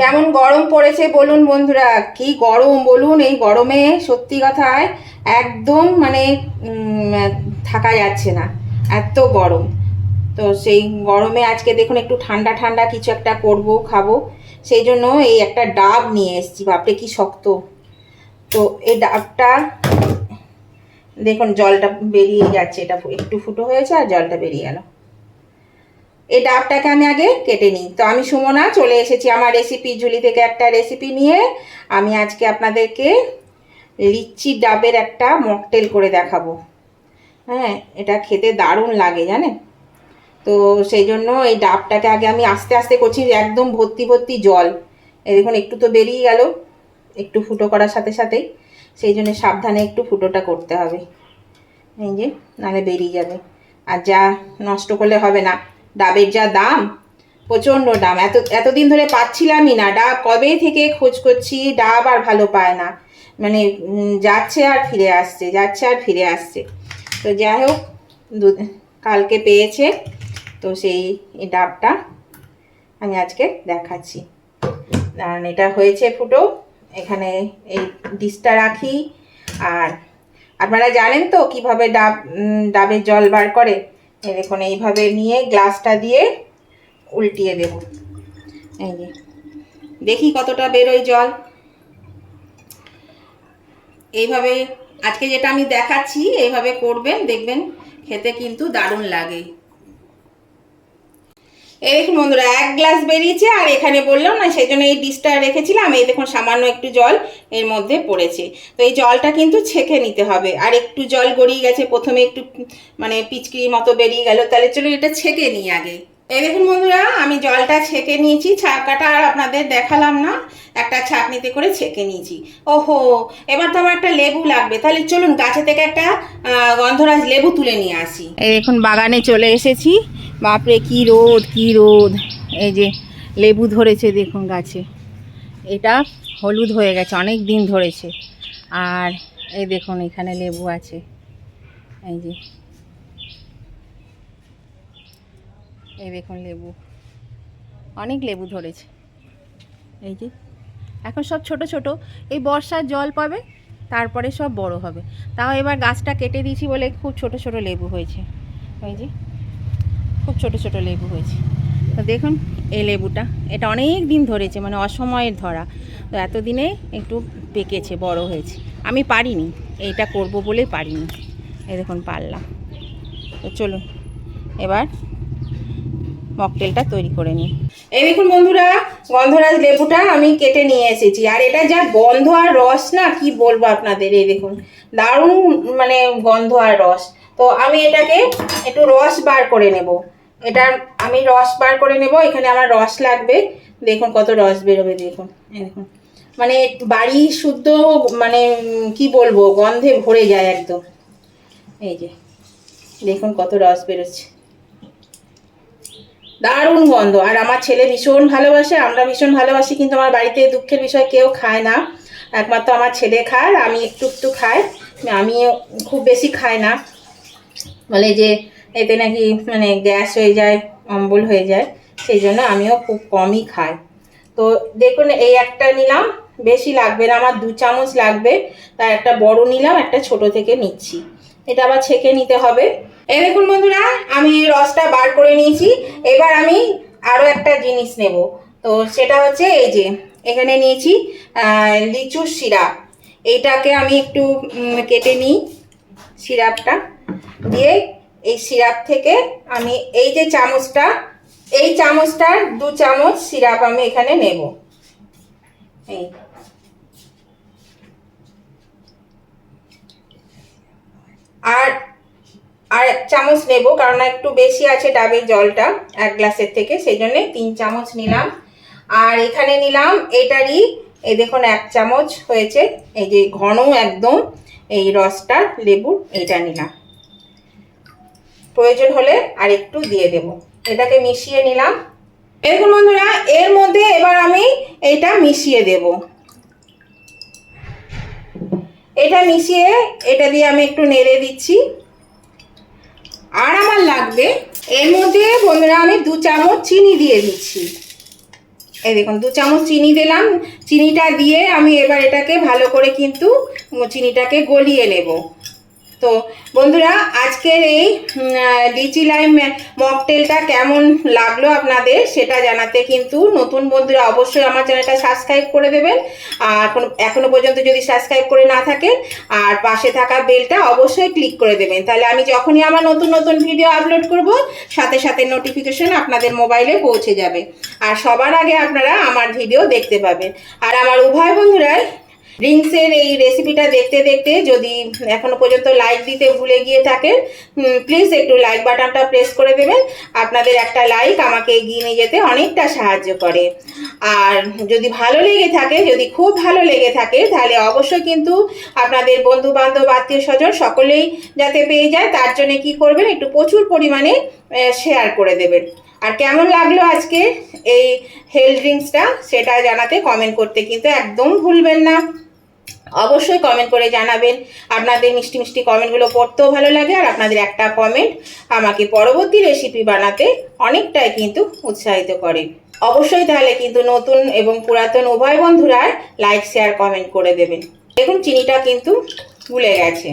কেমন গরম পড়েছে বলুন বন্ধুরা, কি গরম বলুন। এই গরমে সত্যি কথায় একদম মানে থাকা যাচ্ছে না, এত গরম। তো সেই গরমে আজকে দেখুন একটু ঠান্ডা ঠান্ডা কিছু একটা করব, খাবো। সেই জন্য এই একটা ডাব নিয়ে এসেছি, বাপরে কি শক্ত। তো এই ডাবটা দেখুন জলটা বেরিয়ে যাচ্ছে, এটা একটু ফুটো হয়েছে আর জলটা বেরিয়ে গেল। এই ডাবটাকে আমি আগে কেটে নিই। তো আমি সুমনা চলে এসেছি আমার রেসিপি ঝুলি থেকে একটা রেসিপি নিয়ে। আমি আজকে আপনাদেরকে লিচি ডাবের একটা মকটেল করে দেখাবো। হ্যাঁ, এটা খেতে দারুণ লাগে জানেন। তো সেই জন্য এই ডাবটাকে আগে আমি আস্তে আস্তে করছি, একদম ভর্তি ভর্তি জল। এই দেখুন একটু তো বেরিয়ে গেল, একটু ফুটো করার সাথে সাথেই। সেই জন্য সাবধানে একটু ফুটোটা করতে হবে, এই যে, নাহলে বেরিয়ে যাবে। আর যা নষ্ট করলে হবে না, ডাবের যা দাম, প্রচণ্ড দাম। এতদিন ধরে পাচ্ছিলামই না ডাব, কবে থেকে খোঁজ করছি, ডাব আর ভালো পায় না। মানে যাচ্ছে আর ফিরে আসছে, যাচ্ছে আর ফিরে আসছে। তো যাই হোক, কালকে পেয়েছে। তো সেই ডাবটা আমি আজকে দেখাচ্ছি। কারণ এটা হয়েছে ফুটো, এখানে এই ডিশটা রাখি। আর আপনারা জানেন তো কিভাবে ডাবের জল বার করে। এই দেখুন এইভাবে নিয়ে গ্লাসটা দিয়ে উল্টিয়ে দেব, এই যে, দেখি কতটা বেরোয় জল। এইভাবে আজকে যেটা আমি দেখাচ্ছি এইভাবে করবেন, দেখবেন খেতে কিন্তু দারুণ লাগে। এই দেখুন বন্ধুরা, 1 গ্লাস বেরিয়েছে। আর এখানে বললাম না, সেই জন্য এই ডিশটা রেখেছিলাম। এই দেখুন সামান্য একটু জল এর মধ্যে পড়েছে। তো এই জলটা কিন্তু ছেঁকে নিতে হবে। আর একটু জল গড়িয়ে গেছে, প্রথমে একটু মানে পিচকির মতো বেরিয়ে গেল। তাহলে চলো এটা ছেঁকে নিই আগে। এই দেখুন বন্ধুরা, আমি জলটা ছেঁকে নিয়েছি। ছাঁকাটা আর আপনাদের দেখালাম না, একটা ছাঁকনিতে করে ছেঁকে নিয়েছি। ওহো, এবার তো আমার একটা লেবু লাগবে। তাহলে চলুন গাছে থেকে একটা গন্ধরাজ লেবু তুলে নিয়ে আসি। এই দেখুন বাগানে চলে এসেছি। বাপরে কি রোদ, কি রোদ। এই যে লেবু ধরেছে দেখুন গাছে, এটা হলুদ হয়ে গেছে, অনেক দিন ধরেছে। আর এই দেখুন এখানে লেবু আছে, এই যে, এই দেখুন লেবু, অনেক লেবু ধরেছে। এই যে এখন সব ছোট ছোট, এই বর্ষার জল পাবে, তারপরে সব বড় হবে। তাও এবার গাছটা কেটে দিয়েছি বলে খুব ছোট ছোট লেবু হয়েছে। ওই যে খুব ছোট ছোট লেবু হয়েছে। তো দেখুন এই লেবুটা, এটা অনেক দিন ধরেছে, মানে অসময়ের ধরা। তো এতদিনে একটু পেকেছে, বড় হয়েছে। আমি পারিনি, এইটা করব বলেই পারিনি। এই দেখুন পারলাম। তো চলুন এবার মকটেলটা তৈরি করে নিই। এই দেখুন বন্ধুরা, গন্ধরাজ লেবুটা আমি কেটে নিয়ে এসেছি। আর এটা যা গন্ধ আর রস না, কি বলবো আপনাদের। এই দেখুন দারুণ মানে গন্ধ আর রস। তো আমি এটাকে একটু রস বার করে নেব। এটা আমি রস বার করে নেব। এখানে আমার রস লাগবে, দেখুন কত রস বেরোবে। দেখুন এই দেখুন, মানে বাড়ি শুদ্ধ, মানে কি বলবো, গন্ধে ভরে যায় একদম। এই যে দেখুন কত রস বেরোচ্ছে, দারুণ গন্ধ। আর আমার ছেলে ভীষণ ভালোবাসে, আমরা ভীষণ ভালোবাসি। কিন্তু আমার বাড়িতে দুঃখের বিষয় কেউ খায় না, একমাত্র আমার ছেলে খায়, আমি একটু একটু খাই। আমি খুব বেশি খাই না, বলে যে এতে নাকি মানে গ্যাস হয়ে যায়, অম্বল হয়ে যায়। সেই জন্য আমিও খুব কমই খাই। তো দেখুন এই একটা নিলাম, বেশি লাগবে না, আমার 2 চামচ লাগবে। তার একটা বড় নিলাম, একটা ছোট থেকে নিচ্ছি। এটা আবার ছেঁকে নিতে হবে। এই দেখুন বন্ধুরা, আমি রসটা বার করে নিয়েছি। এবার আমি আরও একটা জিনিস নেব। তো সেটা হচ্ছে এই যে, এখানে নিয়েছি লিচুর সিরাপ। এইটাকে আমি একটু কেটে নিই সিরাপটা দিয়ে। এই সিরাপ থেকে আমি এই যে চামচটা, এই চামচটার 2 চামচ সিরাপ আমি এখানে নেব। এই আর 1 চামচ নেব, কারণ একটু বেশি আছে ডাবের জলটা 1 গ্লাসের থেকে, সেই জন্য 3 চামচ নিলাম। আর এখানে নিলাম এটারই, এই দেখুন 1 চামচ হয়েছে। এই যে ঘন একদম এই রসটা লেবুর, এটা নিলাম। প্রয়োজন হলে আর একটু দিয়ে দেব। এটাকে মিশিয়ে নিলাম। দেখুন বন্ধুরা, এর মধ্যে এবার আমি এটা মিশিয়ে দেব। এটা মিশিয়ে, এটা দিয়ে আমি একটু নেড়ে দিচ্ছি। আর আমার লাগবে এর মধ্যে বন্ধুরা, আমি 2 চামচ চিনি দিয়ে দিচ্ছি। এই দেখুন 2 চামচ চিনি দিলাম। চিনিটা দিয়ে আমি এবার এটাকে ভালো করে কিন্তু চিনিটাকে গলিয়ে নেব। তো বন্ধুরা, আজকের এই লিচি লাইম মকটেলটা কেমন লাগলো আপনাদের সেটা জানাতে কিন্তু নতুন বন্ধুরা অবশ্যই আমার চ্যানেলটা সাবস্ক্রাইব করে দেবেন। আর এখনো পর্যন্ত যদি সাবস্ক্রাইব করে না থাকেন, আর পাশে থাকা বেলটা অবশ্যই ক্লিক করে দেবেন, তাহলে আমি যখনই আমার নতুন নতুন ভিডিও আপলোড করব সাথে সাথে নোটিফিকেশন আপনাদের মোবাইলে পৌঁছে যাবে, আর সবার আগে আপনারা আমার ভিডিও দেখতে পাবেন। আর আমার উভয় বন্ধুরাই ড্রিঙ্কসের এই রেসিপিটা দেখতে দেখতে যদি এখনো পর্যন্ত লাইক দিতে ভুলে গিয়ে থাকেন, প্লিজ একটু লাইক বাটনটা প্রেস করে দেবেন। আপনাদের একটা লাইক আমাকে এগিয়ে নিয়ে যেতে অনেকটা সাহায্য করে। আর যদি ভালো লেগে থাকে, যদি খুব ভালো লেগে থাকে, তাহলে অবশ্যই কিন্তু আপনাদের বন্ধু বান্ধব আত্মীয় স্বজন সকলেই যাতে পেয়ে যায় তার জন্য কি করবেন, একটু প্রচুর পরিমাণে শেয়ার করে দেবেন। আর কেমন লাগলো আজকে এই হেলথ ড্রিঙ্কসটা সেটা জানাতে কমেন্ট করতে কিন্তু একদম ভুলবেন না। অবশ্যই কমেন্ট করে জানাবেন। আপনাদের মিষ্টি মিষ্টি কমেন্টগুলো পড়তেও ভালো লাগে, আর আপনাদের একটা কমেন্ট আমাকে পরবর্তী রেসিপি বানাতে অনেকটাই কিন্তু উৎসাহিত করে। অবশ্যই তাহলে কিন্তু নতুন এবং পুরাতন উভয় বন্ধুরা লাইক শেয়ার কমেন্ট করে দেবেন। দেখুন চিনিটা কিন্তু গুলে গেছে,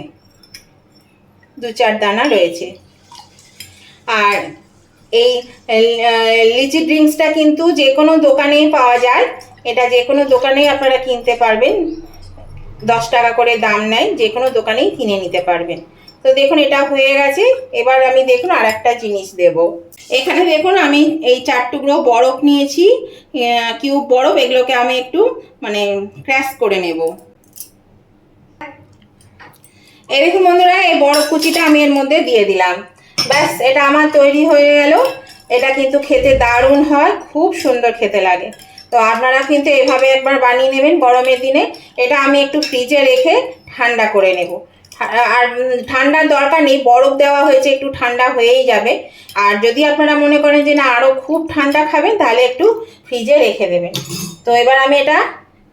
2-4 দানা রয়েছে। আর এই লিচি ড্রিঙ্কসটা কিন্তু যে কোনো দোকানেই পাওয়া যায়, এটা যে কোনো দোকানেই আপনারা কিনতে পারবেন, 10 টাকা করে দাম নেয়, যে কোনো দোকানেই কিনে নিতে পারবেন। তো দেখুন এটা হয়ে গেছে। এবার আমি দেখুন আর একটা জিনিস দেব। এখানে দেখুন আমি এই 4 টুকরো বরফ নিয়েছি, কিউব বরফ, এগুলোকে আমি একটু মানে ক্র্যাশ করে নেব। এই দেখুন বন্ধুরা, এই বরফ কুচিটা আমি এর মধ্যে দিয়ে দিলাম। ব্যাস, এটা আমার তৈরি হয়ে গেল। এটা কিন্তু খেতে দারুণ হয়, খুব সুন্দর খেতে লাগে। তো আপনারা কিন্তু এভাবে একবার বানিয়ে নেবেন গরমের দিনে। এটা আমি একটু ফ্রিজে রেখে ঠান্ডা করে নেব। আর ঠান্ডার দরকার নেই, বরফ দেওয়া হয়েছে, একটু ঠান্ডা হয়েই যাবে। আর যদি আপনারা মনে করেন যে না আরও খুব ঠান্ডা খাবেন, তাহলে একটু ফ্রিজে রেখে দেবেন। তো এবার আমি এটা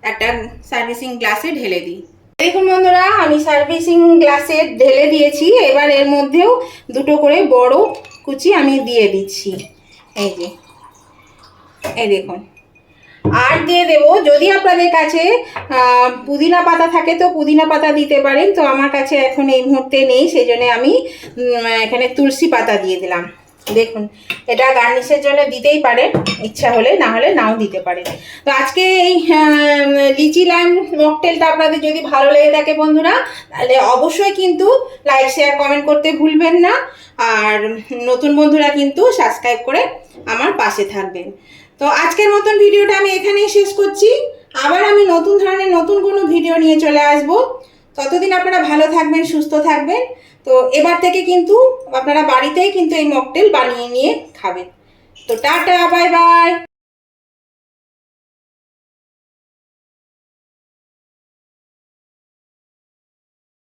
একটা সার্ভিসিং গ্লাসে ঢেলে দিই। দেখুন বন্ধুরা, আমি সার্ভিসিং গ্লাসে ঢেলে দিয়েছি। এবার এর মধ্যেও 2টো করে বড় কুচি আমি দিয়ে দিচ্ছি। এই যে, এই দেখুন। আর দিয়ে দেবো, যদি আপনাদের কাছে পুদিনা পাতা থাকে তো পুদিনা পাতা দিতে পারেন। তো আমার কাছে এখন এই মুহূর্তে নেই, সেই জন্য আমি এখানে তুলসী পাতা দিয়ে দিলাম। দেখুন, এটা গার্নিশের জন্য দিতেই পারেন, ইচ্ছা হলে, না হলে নাও দিতে পারেন। তো আজকে এই লিচি লাইম মকটেলটা আপনাদের যদি ভালো লেগে থাকে বন্ধুরা, তাহলে অবশ্যই কিন্তু লাইক শেয়ার কমেন্ট করতে ভুলবেন না। আর নতুন বন্ধুরা কিন্তু সাবস্ক্রাইব করে আমার পাশে থাকবেন। তো আজকের মতন ভিডিওটা আমি এখানেই শেষ করছি। আবার আমি নতুন ধরনের নতুন কোনো ভিডিও নিয়ে চলে আসব। ততদিন আপনারা ভালো থাকবেন, সুস্থ থাকবেন। তো এবার থেকে কিন্তু আপনারা বাড়িতেই কিন্তু এই মকটেল বানিয়ে নিয়ে খাবেন। তো টাটা, বাই বাই।